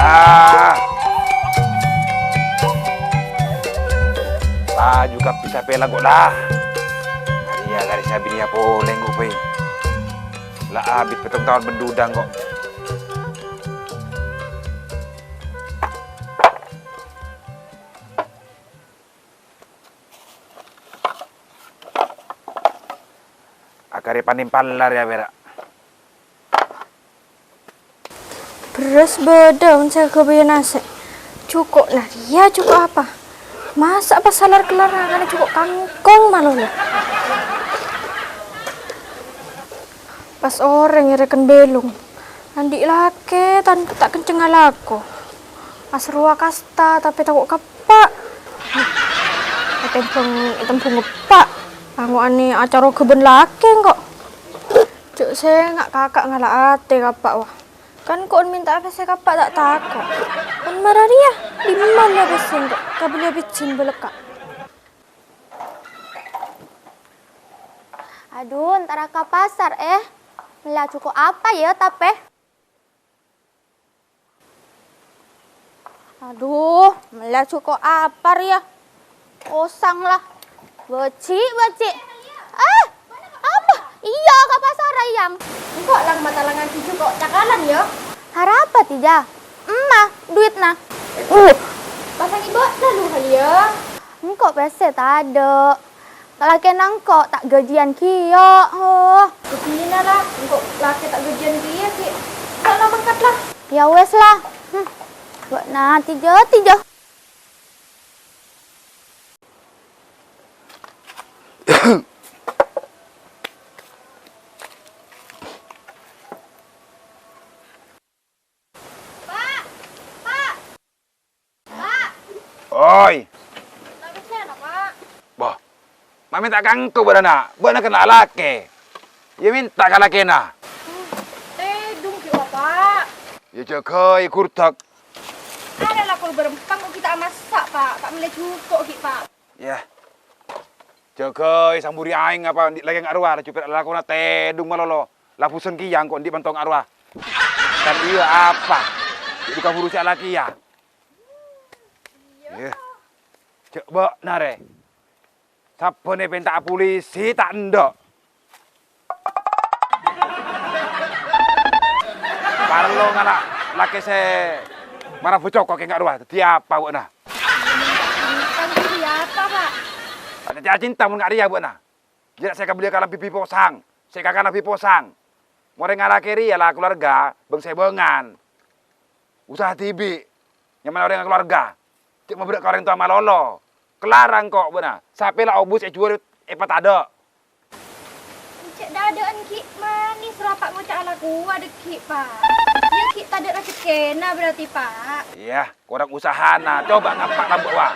Ah. Baju kap bisa pelang kok lah. Hari ya garis sabi dia poleng kok pe. Lah abis petong tahun bendudang kok. Akare panimpalar ya berak. Beras bedang saya kebayang nasi. Cukup lah dia cukup apa? Masa apa salar kelarangan cukup kangkong malah lo. Pas orang yang reken belung. Andi lake tan tak kenceng alako. Pas ruah kasta tapi takut kapak. Tempung ngepak. Aku ani acara keben lake kok. Cuk saya nggak kakak ngalah ate kapak wah. Kan kau minta apa saya kapak tak takut. Kan marah dia, lima lah besin kok. Kau boleh becin belekak. Aduh, ntar ke pasar Melah cukup apa ya tapi? Aduh, melah cukup apa ya? Kosong lah. Beci. Apa? Iya ke pasar ayam. Kok lang matalangan cucu kok cakalan ya? Harapa tidak? Emak, duit nah. Pasang ibu lalu kali ya. Engkau pese tak ada. Kalau kena engkau tak gajian kia. Begini lah, engkau laki tak gajian dia ki. Tak lah mangkat lah. Ya wes lah. Buat nah tiga. Oi. Boh. Mami tak kangku berana. Berana kena lake. Ya minta ke lake na. Dung ki Pak. Ya cekai kurtak. Ada lah kalau berempang kita masak Pak. Tak boleh cukup ki Pak. Ya. Cekai samburi aing apa lagi ngarwah la cupet la kona tedung malolo. La pusen ki yang kok di bantong arwah. Kan iya apa? Bukan urusan laki ya. Ya. Coba nare. Siapa ni pentak polisi tak ndak. Parlo ngala laki se marah bocok kok enggak ruah. Tiapa buat nah. Kan siapa Pak? Ada cinta mun ngari ya buat nah. Jadi saya kabeli kalah pipi posang. Saya kakak nabi posang. Mau ngala kiri ya lah keluarga bangsa bengan. Usaha tibi. Yang mana orang keluarga. Cik mau berak orang tua malolo. Kelarang kok benar. Sampai lah obus jual epat ada. Cik dadaan ki manis rapak ngocak ala gua ada ki Pak. Ya ki tak ada rasa kena berarti Pak. Iya, kurang usaha nah. Coba ngapak rambut wah.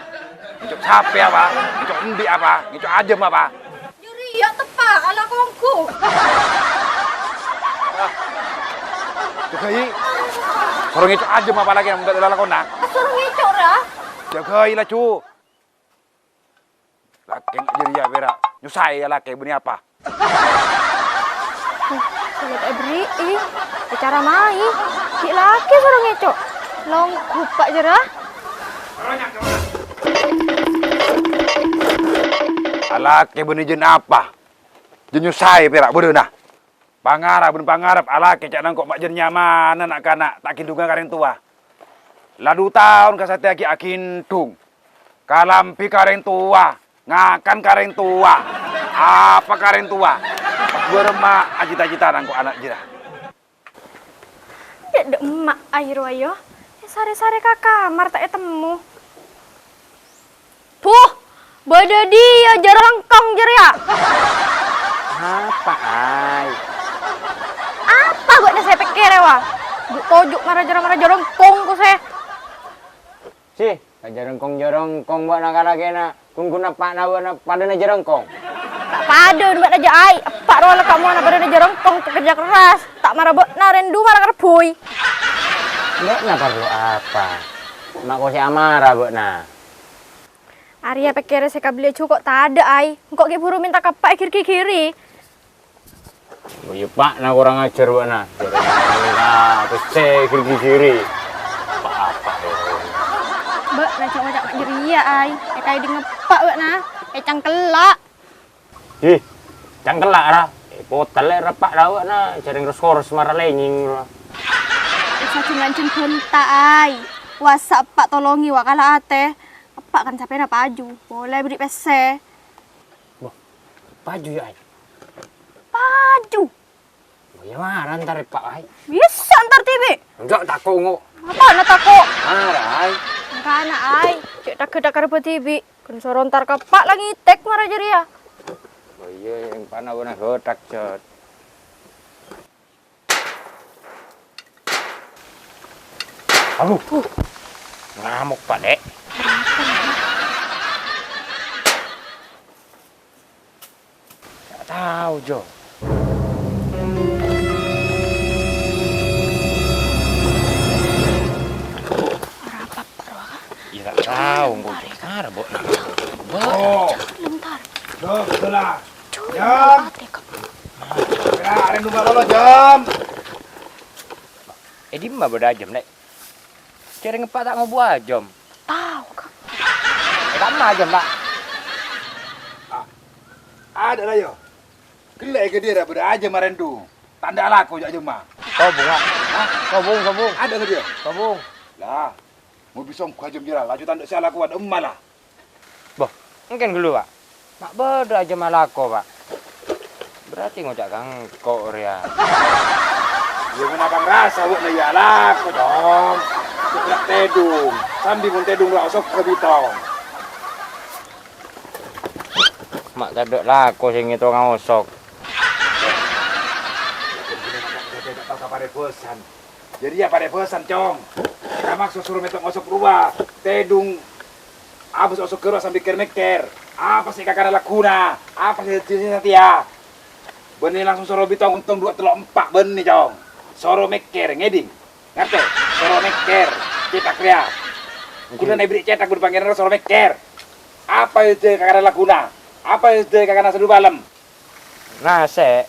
Ngicok sapi apa? Ngicok endi apa? Ngicok ajem apa? Juri ya tepak ala kongku. Jagai. Sorong ngicok ajem apa lagi yang muda lakona? Suruh ngicok dah. Jagai lah cu. Laki jadi ya berak. Nyusai ya laki bunyi apa? Sulit beri bicara mai. Ki laki suruh ngicok. Long kupak jerah. Alake bunyi jen apa? Jen nyusai berak bodoh nah. Pangarap alake cak nangkok mak jen nyaman anak kanak tak kindungan kareng tua. Ladu tahun kasate aki akintung. Kalampi kareng tua, ngakan kareng tua. Apa kareng tua? Berma acita-cita nangkok anak jira. Dek emak air wayo. Sare-sare ka kamar tak temu. Tuh, bada dia jerengkong jer ya. Apa ay? Apa buatnya saya pikir ya wah? Tojuk marah jerengkong ku saya. Si, jerengkong buat nak lagi nak kungkun apa nak buat pada nak jerengkong. Tak pada buat aja ai. Pak rola kamu nak pada jerengkong kerja keras. Tak marah buat narendu marah kerpuy. Buat nak perlu apa? Mak kau si amarah buat nak. Arya pikir saya kabel cukup tak ada ai. Engkau ke buru minta kapak kiri. Oh iya pak, nak kurang ajar buat nak. Nah, pasti kiri. Pak ngajak mak jeria ai. Kayak di ngepak wak nah. Cangkelak. Ih, cangkelak ra. Potel repak dah na, jaring skor semara lenying. Bisa cuma bentak ai. WhatsApp Pak tolongi wak kala ate. Pak kan sampai na paju. Boleh beri PC. Paju ya ai. Paju. Bagaimana ntar Pak ai? Bisa ntar TV. Enggak takut ngok. Apa nak takut? Marah ai. Enggak anak ai. Cek tak ke TV. Kan suruh ntar ke Pak lagi tek marah jeria. Oh iya, yang panah benar gotak cot. Aduh, ngamuk Pak Dek. Nggak tahu Jo. Iya nggak tahu, nggak tahu, Bu. Oh, Bentar. betul lah. Jam. Ya, ada nunggu lo jam. Di mana beda jam Dek? Cari ngepak tak mau buat jam. Tahu kan? Tak mah jam Pak. Ada lah yo. Kelai ke dia dah beda aja kemarin tu. Tanda lah kau aja mah. Kau bunga. Kau bung. Ada ke dia? Kau bung. Lah, mau bisa kau jam jera. Laju tanda salah kuat emak lah. Boh, mungkin dulu Pak. Mak beda aja malah kau Pak. Berarti ngocak kang kau ria. Ya mana bang rasa buat na ya lah kau dong. Sebelah tedung. Sambil pun tedung lah sok ke bitong. Mak taduk lah kau sing itu ngosok. Tidak tahu kapan pesan. Jadi ya pada pesan cong. Kamak suruh metok ngosok rumah. Tedung. Abis osok keruah sambil kermeker. Apa sih kakak lakuna? Apa sih setia? Benih langsung suruh bitong untung 2 telok 4 benih cong. Suruh meker ngeding. Ngerti? Suruh meker. Cetak kria. Kuna naik beri cetak gue panggilnya suruh meker. Apa itu kakak lakuna? Apa itu kakak nasa dulu malam? Nase.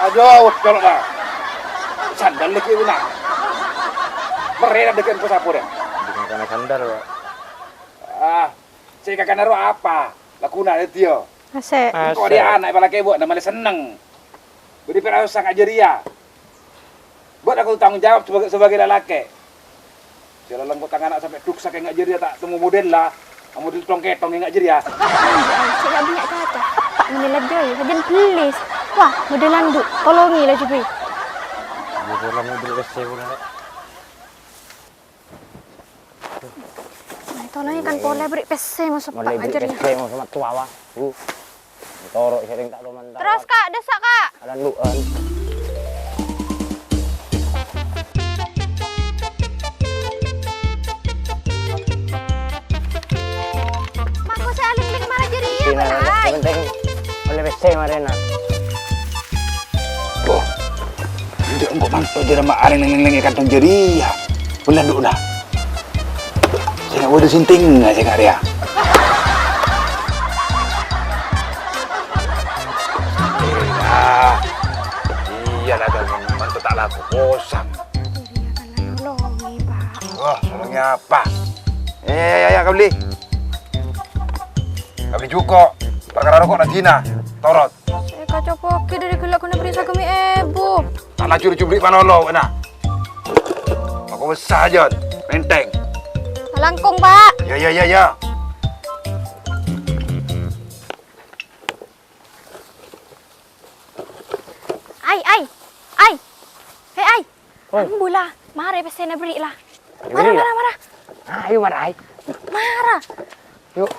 Aduh, colok lah. Sandal lagi guna. Mereka dekat pos apa dia? Dengan kena sandal Pak. Saya kakak naruh apa? Lakuna itu dia. Asik. Kau dia anak balak buat nama seneng. Beri perasaan sangat jeria. Buat aku tanggung jawab sebagai lelaki. Kalau lembut tangan anak sampai duksa kayak nggak jeria tak temu model lah. Model tongketong yang nggak jeria. Saya nggak banyak kata. Pak menilai dia, saja please. Wah, modelan duk, tolongi lah cuy. Di dalam mobil besar pula. Tolongnya kan boleh beri PC masuk Mulai Pak beli ajarnya. besar mau sama tua Pak. Torok sering tak lo mantap. Terus Kak, desak Kak. Ada luan. Mako saya aling marah jeria Sini, kan. yang penting oleh besar Marina. Boh, dia enggak mantul dia nama aling neng kantong jeria. Benar duk dah. Saya nggak boleh sinting aja nggak dia. Iya lah kan mantu tak laku kosong. Tolongi Pak. Wah, tolongnya apa? Ya, kau beli. Kau beli juga. Perkara rokok Najina, torot. Saya kacau poki dari gelak kena beri sakami ibu. Tak nak curi-curi manolo, kena. Aku besar aja, menteng. Langkung Pak. Ya. Ai. Hei ai. Ambulah. Mari PC na beri lah. Marah. Ayo marah ai. Marah. Yuk.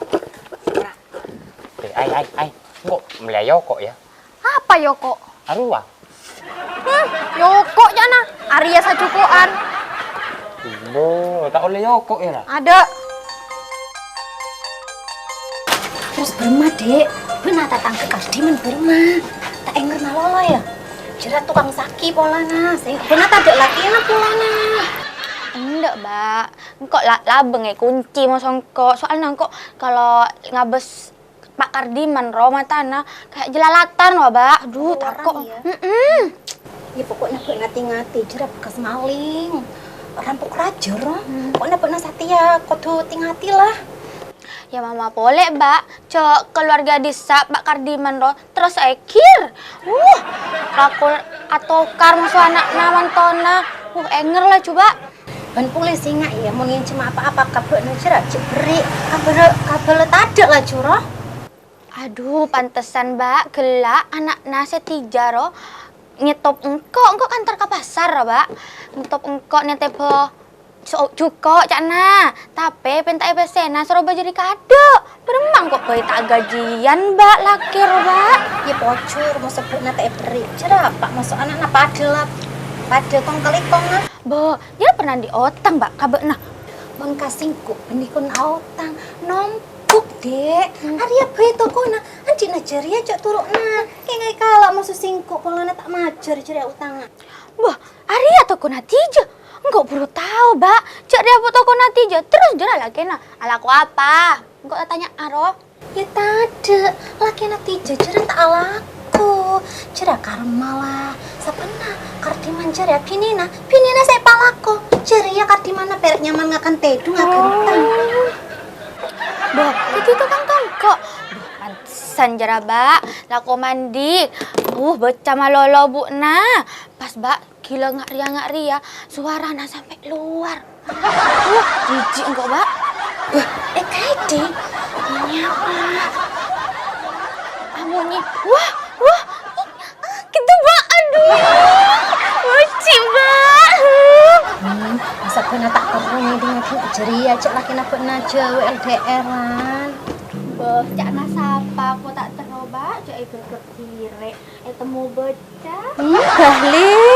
Ai. Kok melayu kok ya? Apa Yoko? Arwah. Yoko jana. Arya sacukuan. Bo, tak oleh yoko ya lah. Ada. Terus Burma, Dek. Benar tatang ke kasdimen Burma. Tak enger nalolo ya. Jerat tukang saki polana. Benar tak ada laki na polana. Enggak, Mbak. Engkok labeng kunci mau songkok. Soalnya engkok kalau ngabes Pak Kardiman Roma tanah kayak jelalatan wah, Mbak. Aduh, takut. Ya pokoknya gue ngati-ngati jerat bekas maling. rampok raja roh. Kok nak pernah Satya kudu tingati lah. Ya mama boleh, Mbak. Cok keluarga disa Pak Kardiman roh terus ekir. Rakul atau kar musuh anak nawan tona. Enger lah coba. Ban polisi nggak ya mau cuma apa-apa kabel nujra beri kabel tadak lah curah. Aduh, pantesan Mbak gelak anak nase tiga roh nyetop engkok kantor ke pasar, Mbak. Nyetop engkok netebo so cuko cakna. Tapi pentak pesena suruh jadi kado. Beremang kok boy tak gajian, Mbak, laki Mbak. Ya pocur mau sebutnya tak beri cerah pak masuk anak padel lah padel tong kelikong lah. Bo, dia pernah diotang, Mbak, kabek nah. Mon kasingku benikun autang nombuk dek. Arya bae tokona anjing najaria cok turukna. Kayak kalah musuh singkuk polana tak majar ceria utang. Wah, Arya toko natija. Enggak perlu tahu, Mbak. Cak dia toko natija terus jera lagi nah. Alaku apa? Enggak tanya aro. Ya tade, laki natija jera tak alaku. Jera karma lah. Sapena kardiman jera pinina saya palako. Ceria kardimana perek nyaman ngakan tedu ngagentang. Boh, itu tukang kok. Pantesan jera, Mbak. Laku mandi. Becah malolo bu nah. Pas Mbak gila ngak ria, suaranya sampai luar. Jijik enggak, Mbak? Kaide. Ini apa? Amunyi. Wah. Gitu, Mbak. Aduh. Lucu, Mbak. Masa kena tak perlu dengan ceria cek laki nak pernah cewek LDR-an. Boh, cak nasapa aku tak teroba, cak ibu berdiri. Temu becah. Bahlil.